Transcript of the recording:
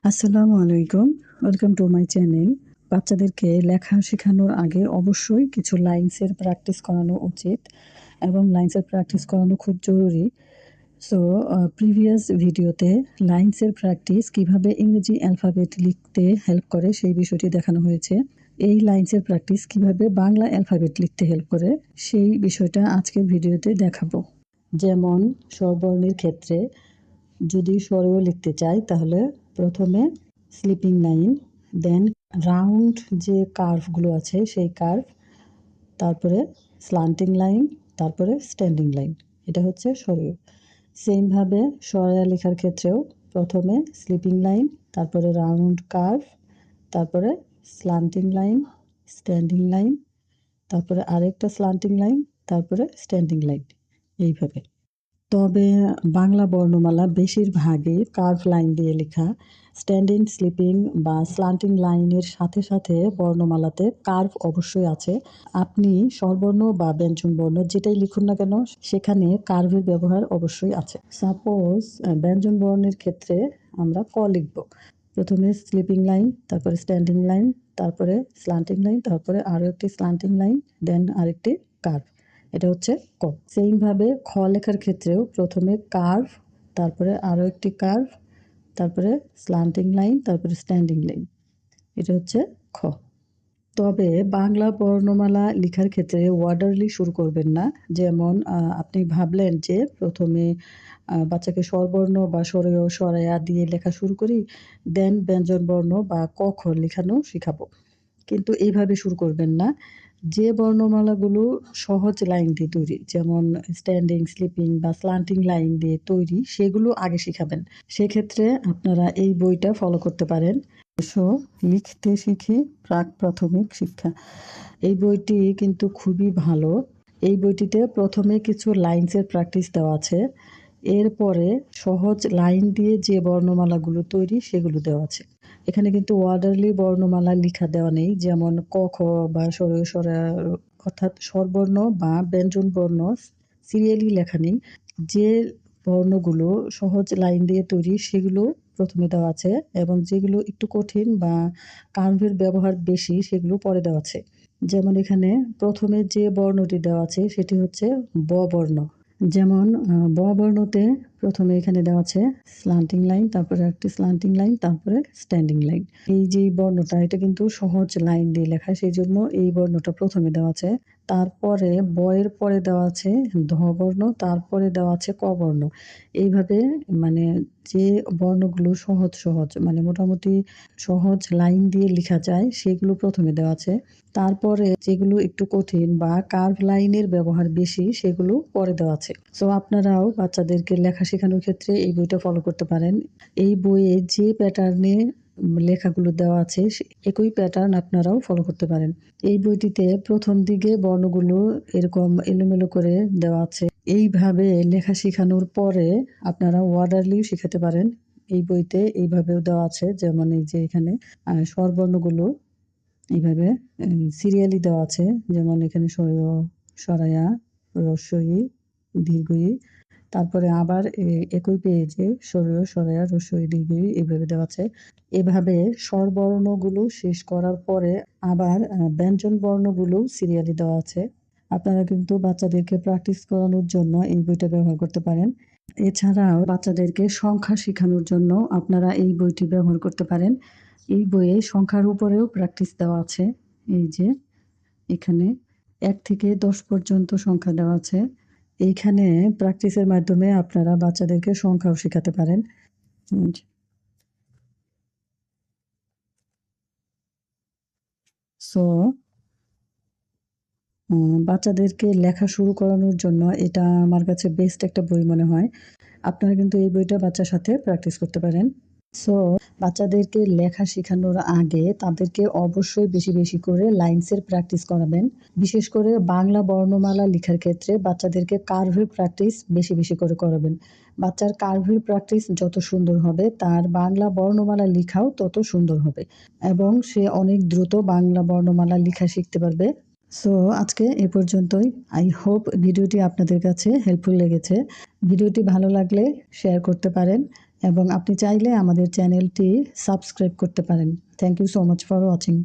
আসসালামু আলাইকুম। Welcome to my channel. বাচ্চাদেরকে লেখা শেখানোর আগে অবশ্যই কিছু লাইনসের প্র্যাকটিস করানো উচিত এবং লাইনসের প্র্যাকটিস করানো খুব জরুরি। সো প্রিভিয়াস ভিডিওতে লাইনসের প্র্যাকটিস কিভাবে ইংরেজি অ্যালফাবেট লিখতে হেল্প করে সেই বিষয়টি দেখানো হয়েছে। এই লাইনসের প্র্যাকটিস কিভাবে বাংলা অ্যালফাবেট লিখতে হেল্প করে সেই বিষয়টা আজকের ভিডিওতে দেখাবো। যেমন স্বরবর্ণের ক্ষেত্রে যদি স্বরেও লিখতে চাই তাহলে প্রথমে স্লিপিং লাইন, দেন রাউন্ড যে কার্ভগুলো আছে সেই কার্ভ, তারপরে স্লান্টিং লাইন, তারপরে স্ট্যান্ডিং লাইন। এটা হচ্ছে স্বরেও। সেমভাবে স্বরেয়া লেখার ক্ষেত্রেও প্রথমে স্লিপিং লাইন, তারপরে রাউন্ড কার্ভ, তারপরে স্লান্টিং লাইন, স্ট্যান্ডিং লাইন, তারপরে আরেকটা স্লান্টিং লাইন, তারপরে স্ট্যান্ডিং লাইন, এইভাবে। তবে বাংলা বর্ণমালা বেশিরভাগই কার্ভ লাইন দিয়ে লেখা। স্ট্যান্ডিং, স্লিপিং বা স্লান্টিং লাইনের সাথে সাথে বর্ণমালাতে কার্ভ অবশ্যই আছে। আপনি স্বরবর্ণ বা ব্যঞ্জনবর্ণ যেটাই লিখুন না কেন সেখানে কার্ভের ব্যবহার অবশ্যই আছে। সাপোজ ব্যঞ্জন বর্ণের ক্ষেত্রে আমরা ক লিখব। প্রথমে স্লিপিং লাইন, তারপরে স্ট্যান্ডিং লাইন, তারপরে স্লান্টিং লাইন, তারপরে আরও একটি স্লান্টিং লাইন, দেন আরেকটি কার্ভ। এটা হচ্ছে ক। সেইমভাবে খ লেখার ক্ষেত্রেও প্রথমে কার্ভ, তারপরে আরও একটি কার্ভ, তারপরে স্লান্টিং লাইন, তারপরে স্ট্যান্ডিং লাইন। এটা হচ্ছে খ। তবে বাংলা বর্ণমালা লেখার ক্ষেত্রে ওয়ার্ডারলি শুরু করবেন না। যেমন আপনি ভাবলেন যে প্রথমে বাচ্চাকে স্বরবর্ণ বা স্বরেয় স্বরেয়া দিয়ে লেখা শুরু করি, দেন ব্যঞ্জনবর্ণ বা ক খ লেখানো শিখাবো। কিন্তু এইভাবে শুরু করবেন না। যে বর্ণমালাগুলো সহজ লাইন দিয়ে তৈরি, যেমন স্ট্যান্ডিং, স্লিপিং বা স্লান্টিং লাইন দিয়ে তৈরি, সেগুলো আগে শিখাবেন। সেক্ষেত্রে আপনারা এই বইটা ফলো করতে পারেন। লিখতে শিখি প্রাক প্রাথমিক শিক্ষা। এই বইটি কিন্তু খুবই ভালো। এই বইটিতে প্রথমে কিছু লাইনসের প্র্যাকটিস দেওয়া আছে, এরপরে সহজ লাইন দিয়ে যে বর্ণমালাগুলো তৈরি সেগুলো দেওয়া আছে। এখানে কিন্তু ওয়ার্ডারলি বর্ণমালা লেখা দেওয়া নেই, যেমন ক খ বা স্বরীয় স্বরা, অর্থাৎ স্বরবর্ণ বা ব্যঞ্জন বর্ণ সিরিয়ালি লেখা নেই। যে বর্ণগুলো সহজ লাইন দিয়ে তৈরি সেগুলো প্রথমে দেওয়া আছে এবং যেগুলো একটু কঠিন বা কার্ভের ব্যবহার বেশি সেগুলো পরে দেওয়া আছে। যেমন এখানে প্রথমে যে বর্ণটি দেওয়া আছে সেটি হচ্ছে ব বর্ণ। যেমন ব বর্ণতে প্রথমে এখানে দেওয়া আছে স্লান্টিং লাইন, তারপরে একটি স্লান্টিং লাইন, তারপরে স্ট্যান্ডিং লাইন। এই যে বর্ণটা এটা কিন্তু সহজ লাইন দিয়ে লেখা, সেই জন্য এই বর্ণটা প্রথমে দেওয়া আছে। তারপরে ব এর পরে দেওয়া আছে ধ বর্ণ, তারপরে দেওয়া আছে ক বর্ণ। এইভাবে মানে যে বর্ণগুলো সহজ সহজ মানে মোটামুটি সহজ লাইন দিয়ে লেখা যায় সেগুলো প্রথমে দেওয়া আছে। তারপরে যেগুলো একটু কঠিন বা কার্ভ লাইনের ব্যবহার বেশি সেগুলো পরে দেওয়া আছে। সো আপনারাও বাচ্চাদেরকে লেখা শেখানোর ক্ষেত্রে এই বইটা ফলো করতে পারেন। এই বইয়ে যে প্যাটার্নে লেখাগুলো দেওয়া আছে একই প্যাটার্ন আপনারাও ফলো করতে পারেন। এই বইটিতে প্রথম দিকে বর্ণগুলো এরকম এলোমেলো করে দেওয়া আছে। এইভাবে লেখা শেখানোর পরে আপনারা ওয়ার্ডারলি শেখাতে পারেন। এই বইতে এইভাবেও দেওয়া আছে, যেমন এই যে এখানে স্বরবর্ণগুলো এইভাবে সিরিয়ালি দেওয়া আছে, যেমন এখানে স্বরীয় স্বরায়া, রস্বই, দীর্ঘই, তারপরে আবার একই পেজে স্বরীয় স্বরায়া, রস্বই, দীর্ঘই এইভাবে দেওয়া আছে। এভাবে স্বরবর্ণগুলো শেষ করার পরে আবার ব্যঞ্জন বর্ণগুলো সিরিয়ালি দেওয়া আছে। আপনারা কিন্তু বাচ্চাদেরকে প্র্যাকটিস করানোর জন্য এই বইটা ব্যবহার করতে পারেন। এছাড়াও বাচ্চাদেরকে সংখ্যা শেখানোর জন্য আপনারা এই বইটি ব্যবহার করতে পারেন। এই বইয়ে সংখ্যার উপরেও প্র্যাকটিস দেওয়া আছে। এই যে এখানে ১ থেকে ১০ পর্যন্ত সংখ্যা দেওয়া আছে। এইখানে প্র্যাকটিসের মাধ্যমে আপনারা বাচ্চাদেরকে সংখ্যাও শেখাতে পারেন। সো বাচ্চাদেরকে লেখা শুরু করানোর জন্য এটা আমার কাছে বেস্ট একটা বই মনে হয়। আপনারা কিন্তু এই বইটা বাচ্চার সাথে প্র্যাকটিস করতে পারেন। সো বাচ্চাদেরকে লেখা শেখানোর আগে তাদেরকে অবশ্যই বেশি বেশি করে লাইনসের প্র্যাকটিস করাবেন। বিশেষ করে বাংলা বর্ণমালা লেখার ক্ষেত্রে বাচ্চাদেরকে কার্ভের প্র্যাকটিস বেশি বেশি করে করাবেন। বাচ্চার কার্ভের প্র্যাকটিস যত সুন্দর হবে তার বাংলা বর্ণমালা লেখাও তত সুন্দর হবে এবং সে অনেক দ্রুত বাংলা বর্ণমালা লেখা শিখতে পারবে। সো আজকে এ পর্যন্তই। আই হোপ ভিডিওটি আপনাদের কাছে হেল্পফুল লেগেছে। ভিডিওটি ভালো লাগলে শেয়ার করতে পারেন এবং আপনি চাইলে আমাদের চ্যানেলটি সাবস্ক্রাইব করতে পারেন। Thank you so much for watching.